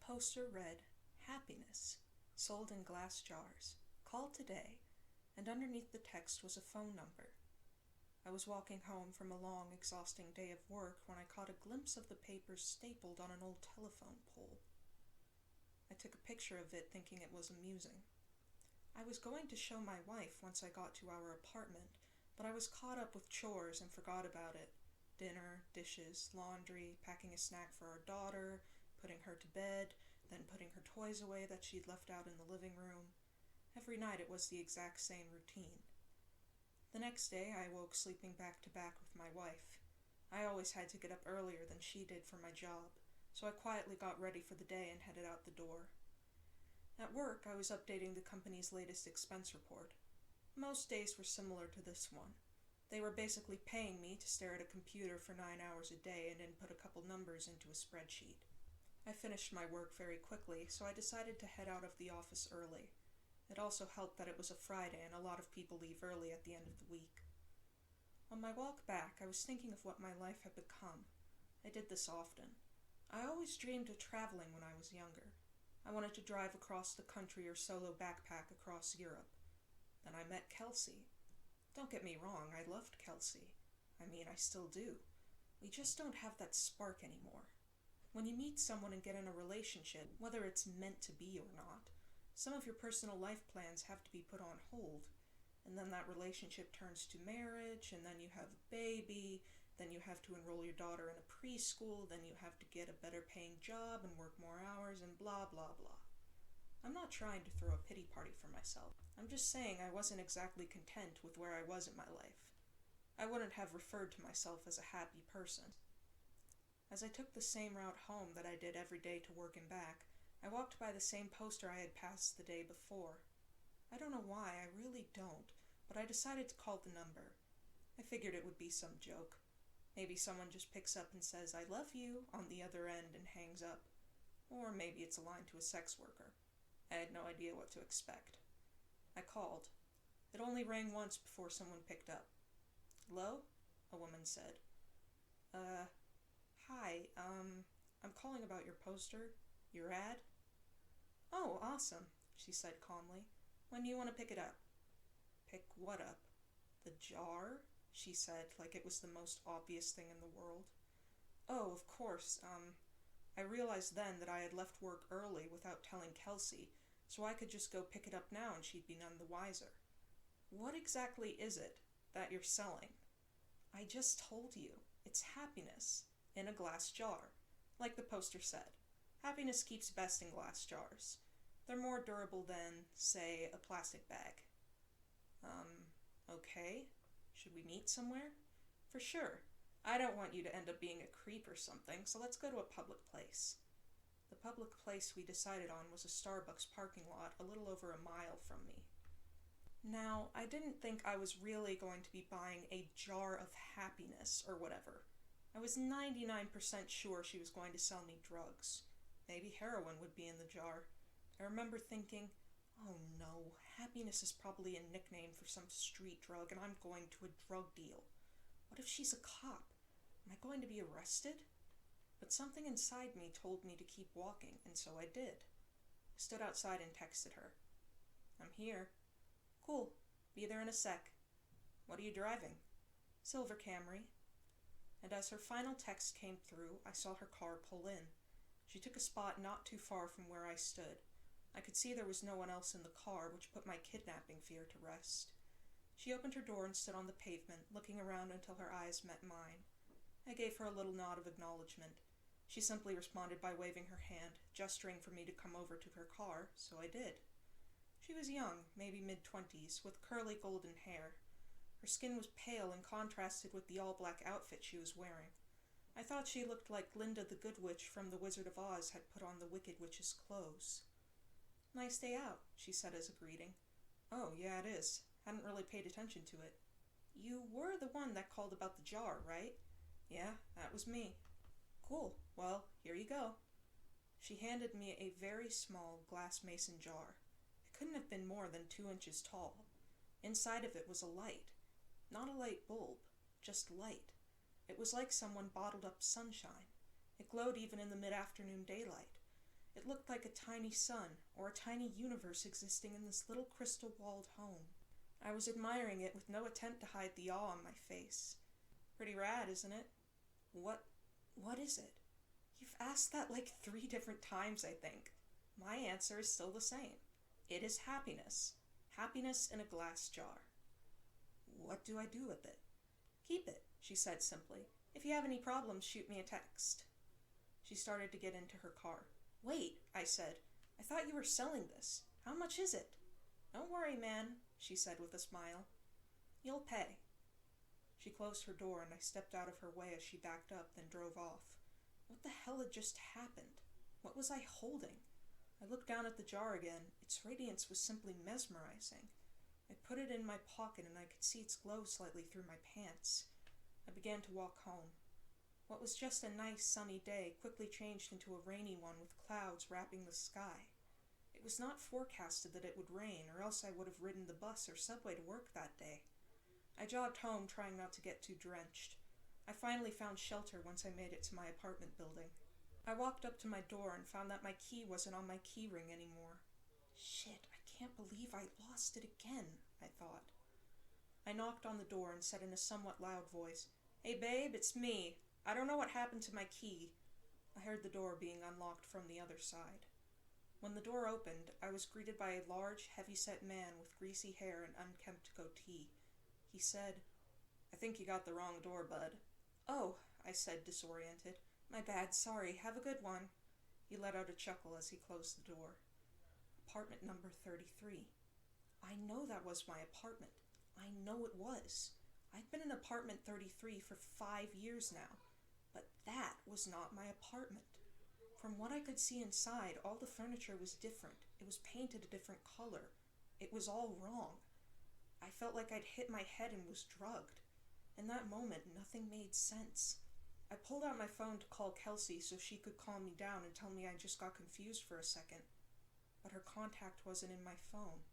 poster read, "Happiness, sold in glass jars. Call today," and underneath the text was a phone number. I was walking home from a long, exhausting day of work when I caught a glimpse of the papers stapled on an old telephone pole. I took a picture of it, thinking it was amusing. I was going to show my wife once I got to our apartment, but I was caught up with chores and forgot about it. Dinner, dishes, laundry, packing a snack for our daughter, putting her to bed, then putting her toys away that she'd left out in the living room. Every night it was the exact same routine. The next day I woke sleeping back to back with my wife. I always had to get up earlier than she did for my job, so I quietly got ready for the day and headed out the door. At work, I was updating the company's latest expense report. Most days were similar to this one. They were basically paying me to stare at a computer for 9 hours a day and input a couple numbers into a spreadsheet. I finished my work very quickly, so I decided to head out of the office early. It also helped that it was a Friday and a lot of people leave early at the end of the week. On my walk back, I was thinking of what my life had become. I did this often. I always dreamed of traveling when I was younger. I wanted to drive across the country or solo backpack across Europe. Then I met Kelsey. Don't get me wrong, I loved Kelsey. I still do. We just don't have that spark anymore. When you meet someone and get in a relationship, whether it's meant to be or not, some of your personal life plans have to be put on hold, and then that relationship turns to marriage, and then you have a baby, then you have to enroll your daughter in a preschool, then you have to get a better paying job and work more hours, and blah blah blah. I'm not trying to throw a pity party for myself. I'm just saying I wasn't exactly content with where I was in my life. I wouldn't have referred to myself as a happy person. As I took the same route home that I did every day to work and back, I walked by the same poster I had passed the day before. I don't know why, I really don't, but I decided to call the number. I figured it would be some joke. Maybe someone just picks up and says, "I love you," on the other end and hangs up. Or maybe it's a line to a sex worker. I had no idea what to expect. I called. It only rang once before someone picked up. "Hello?" a woman said. Hi, I'm calling about your poster, your ad." "Oh, awesome," she said calmly. "When do you want to pick it up?" "Pick what up?" "The jar," she said, like it was the most obvious thing in the world. "Oh, of course, I realized then that I had left work early without telling Kelsey, so I could just go pick it up now and she'd be none the wiser." "What exactly is it that you're selling?" "I just told you. It's happiness. In a glass jar. Like the poster said. Happiness keeps best in glass jars. They're more durable than, say, a plastic bag." Okay. Should we meet somewhere?" "For sure. I don't want you to end up being a creep or something, so let's go to a public place." The public place we decided on was a Starbucks parking lot a little over a mile from me. Now, I didn't think I was really going to be buying a jar of happiness or whatever. I was 99% sure she was going to sell me drugs. Maybe heroin would be in the jar. I remember thinking, oh no, happiness is probably a nickname for some street drug and I'm going to a drug deal. What if she's a cop? Am I going to be arrested? But something inside me told me to keep walking, and so I did. I stood outside and texted her. "I'm here." "Cool. Be there in a sec." "What are you driving?" "Silver Camry." And as her final text came through, I saw her car pull in. She took a spot not too far from where I stood. I could see there was no one else in the car, which put my kidnapping fear to rest. She opened her door and stood on the pavement, looking around until her eyes met mine. I gave her a little nod of acknowledgement. She simply responded by waving her hand, gesturing for me to come over to her car, so I did. She was young, maybe mid-20s, with curly golden hair. Her skin was pale and contrasted with the all-black outfit she was wearing. I thought she looked like Glinda the Good Witch from The Wizard of Oz had put on the Wicked Witch's clothes. "Nice day out," she said as a greeting. "Oh, yeah, it is. Hadn't really paid attention to it." "You were the one that called about the jar, right?" "Yeah, that was me." "Cool. Well, here you go." She handed me a very small glass mason jar. It couldn't have been more than 2 inches tall. Inside of it was a light. Not a light bulb, just light. It was like someone bottled up sunshine. It glowed even in the mid-afternoon daylight. It looked like a tiny sun, or a tiny universe existing in this little crystal-walled home. I was admiring it with no attempt to hide the awe on my face. Pretty rad, isn't it? What is it? You've asked that like 3 different times, I think. My answer is still the same. It is happiness. Happiness in a glass jar. What do I do with it? Keep it, she said simply. If you have any problems, shoot me a text. She started to get into her car. Wait, I said. I thought you were selling this. How much is it? Don't worry, man, she said with a smile. You'll pay. She closed her door and I stepped out of her way as she backed up, then drove off. What the hell had just happened? What was I holding? I looked down at the jar again. Its radiance was simply mesmerizing. I put it in my pocket and I could see its glow slightly through my pants. I began to walk home. What was just a nice sunny day quickly changed into a rainy one with clouds wrapping the sky. It was not forecasted that it would rain, or else I would have ridden the bus or subway to work that day. I jogged home, trying not to get too drenched. I finally found shelter once I made it to my apartment building. I walked up to my door and found that my key wasn't on my key ring anymore. Shit, I can't believe I lost it again, I thought. I knocked on the door and said in a somewhat loud voice, Hey babe, it's me. I don't know what happened to my key. I heard the door being unlocked from the other side. When the door opened, I was greeted by a large, heavy-set man with greasy hair and unkempt goatee. He said, I think you got the wrong door, bud. Oh, I said, disoriented. My bad, sorry, have a good one. He let out a chuckle as he closed the door. Apartment number 33. I know that was my apartment. I know it was. I've been in apartment 33 for 5 years now, but that was not my apartment. From what I could see inside, all the furniture was different. It was painted a different color. It was all wrong. I felt like I'd hit my head and was drugged. In that moment, nothing made sense. I pulled out my phone to call Kelsey so she could calm me down and tell me I just got confused for a second. But her contact wasn't in my phone.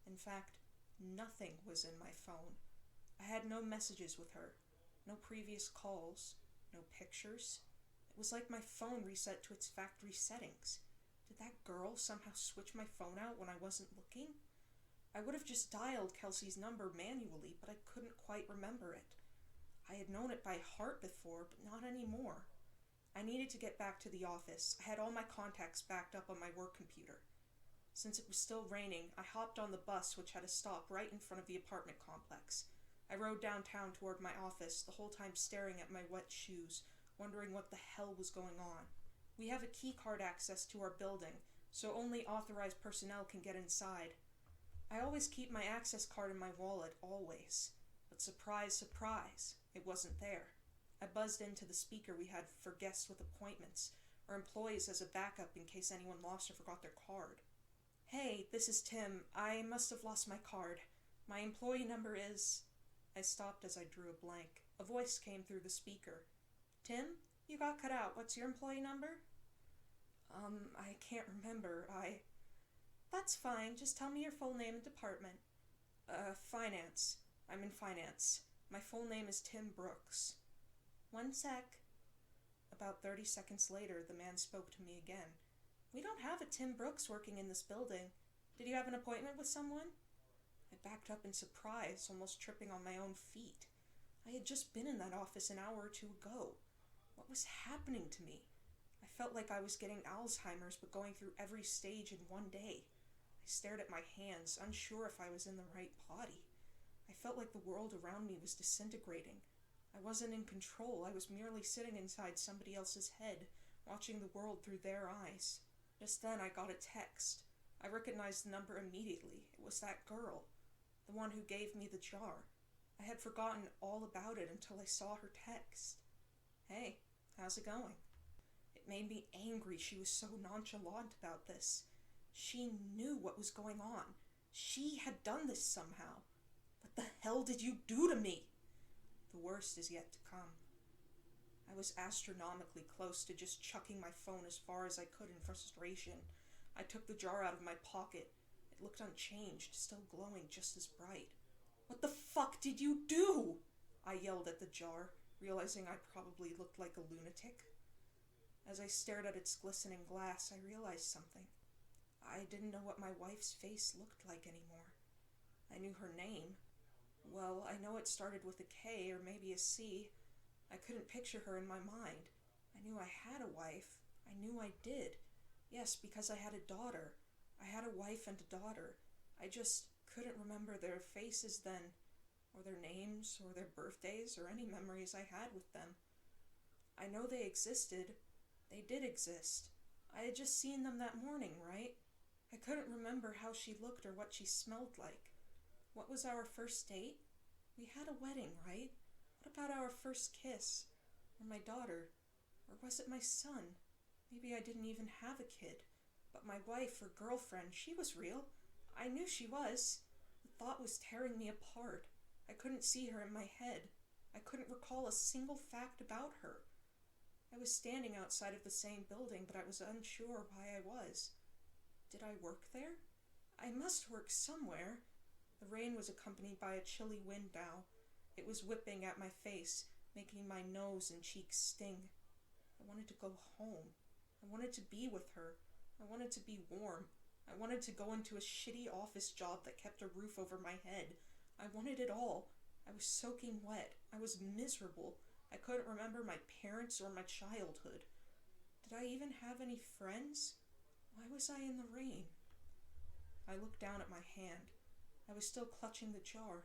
In fact, nothing was in my phone. I had no messages with her, no previous calls, no pictures. It was like my phone reset to its factory settings. Did that girl somehow switch my phone out when I wasn't looking? I would have just dialed Kelsey's number manually, but I couldn't quite remember it. I had known it by heart before, but not anymore. I needed to get back to the office. I had all my contacts backed up on my work computer. Since it was still raining, I hopped on the bus, which had a stop right in front of the apartment complex. I rode downtown toward my office, the whole time staring at my wet shoes, wondering what the hell was going on. We have a key card access to our building, so only authorized personnel can get inside. I always keep my access card in my wallet, always. But surprise, surprise, it wasn't there. I buzzed into the speaker we had for guests with appointments, or employees as a backup in case anyone lost or forgot their card. Hey, this is Tim. I must have lost my card. My employee number is... I stopped as I drew a blank. A voice came through the speaker. Tim, you got cut out. What's your employee number? I can't remember. That's fine. Just tell me your full name and department. Finance. I'm in finance. My full name is Tim Brooks. 1 sec. About 30 seconds later, the man spoke to me again. We don't have a Tim Brooks working in this building. Did you have an appointment with someone? I backed up in surprise, almost tripping on my own feet. I had just been in that office an hour or 2 ago. What was happening to me? I felt like I was getting Alzheimer's, but going through every stage in one day. I stared at my hands, unsure if I was in the right body. I felt like the world around me was disintegrating. I wasn't in control. I was merely sitting inside somebody else's head, watching the world through their eyes. Just then I got a text. I recognized the number immediately. It was that girl, the one who gave me the jar. I had forgotten all about it until I saw her text. Hey, how's it going? It made me angry she was so nonchalant about this. She knew what was going on. She had done this somehow. What the hell did you do to me? The worst is yet to come. I was astronomically close to just chucking my phone as far as I could in frustration. I took the jar out of my pocket. It looked unchanged, still glowing just as bright. What the fuck did you do? I yelled at the jar, realizing I probably looked like a lunatic. As I stared at its glistening glass, I realized something. I didn't know what my wife's face looked like anymore. I knew her name. Well, I know it started with a K or maybe a C. I couldn't picture her in my mind. I knew I had a wife. I knew I did. Yes, because I had a daughter. I had a wife and a daughter. I just couldn't remember their faces then, or their names, or their birthdays, or any memories I had with them. I know they existed. They did exist. I had just seen them that morning, right? I couldn't remember how she looked or what she smelled like. What was our first date? We had a wedding, right? What about our first kiss? Or my daughter? Or was it my son? Maybe I didn't even have a kid. But my wife or girlfriend, she was real. I knew she was. The thought was tearing me apart. I couldn't see her in my head. I couldn't recall a single fact about her. I was standing outside of the same building, but I was unsure why I was. Did I work there? I must work somewhere. The rain was accompanied by a chilly wind now. It was whipping at my face, making my nose and cheeks sting. I wanted to go home. I wanted to be with her. I wanted to be warm. I wanted to go into a shitty office job that kept a roof over my head. I wanted it all. I was soaking wet. I was miserable. I couldn't remember my parents or my childhood. Did I even have any friends? Why was I in the rain? I looked down at my hand. I was still clutching the jar.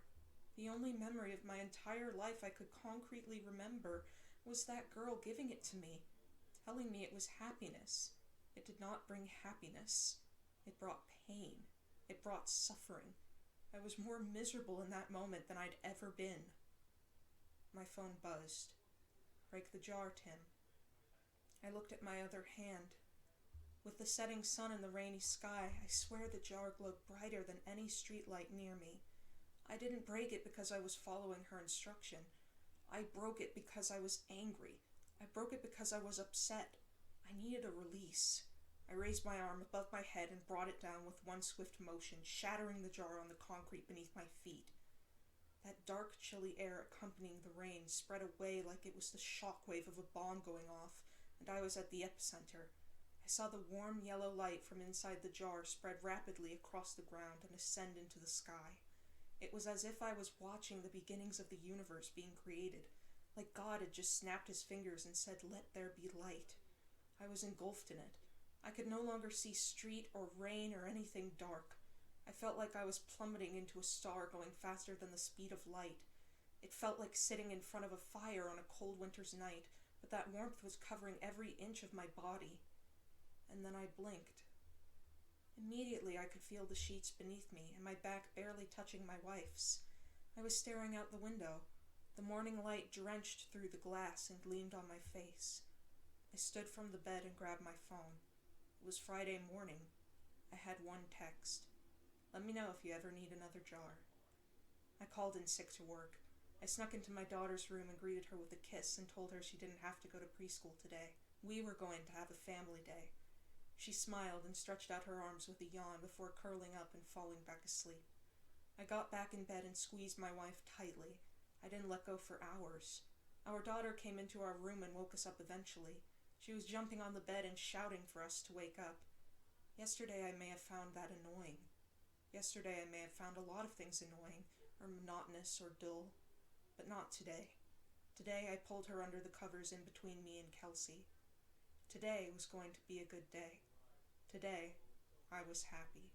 The only memory of my entire life I could concretely remember was that girl giving it to me, telling me it was happiness. It did not bring happiness. It brought pain. It brought suffering. I was more miserable in that moment than I'd ever been. My phone buzzed. Break the jar, Tim. I looked at my other hand. With the setting sun and the rainy sky, I swear the jar glowed brighter than any streetlight near me. I didn't break it because I was following her instruction. I broke it because I was angry. I broke it because I was upset. I needed a release. I raised my arm above my head and brought it down with one swift motion, shattering the jar on the concrete beneath my feet. That dark, chilly air accompanying the rain spread away like it was the shockwave of a bomb going off, and I was at the epicenter. I saw the warm yellow light from inside the jar spread rapidly across the ground and ascend into the sky. It was as if I was watching the beginnings of the universe being created, like God had just snapped his fingers and said, "Let there be light." I was engulfed in it. I could no longer see street or rain or anything dark. I felt like I was plummeting into a star going faster than the speed of light. It felt like sitting in front of a fire on a cold winter's night, but that warmth was covering every inch of my body. And then I blinked. Immediately I could feel the sheets beneath me and my back barely touching my wife's. I was staring out the window. The morning light drenched through the glass and gleamed on my face. I stood from the bed and grabbed my phone. It was Friday morning. I had one text. Let me know if you ever need another jar. I called in sick to work. I snuck into my daughter's room and greeted her with a kiss and told her she didn't have to go to preschool today. We were going to have a family day. She smiled and stretched out her arms with a yawn before curling up and falling back asleep. I got back in bed and squeezed my wife tightly. I didn't let go for hours. Our daughter came into our room and woke us up eventually. She was jumping on the bed and shouting for us to wake up. Yesterday I may have found that annoying. Yesterday I may have found a lot of things annoying, or monotonous, or dull. But not today. Today I pulled her under the covers in between me and Kelsey. Today was going to be a good day. Today I was happy.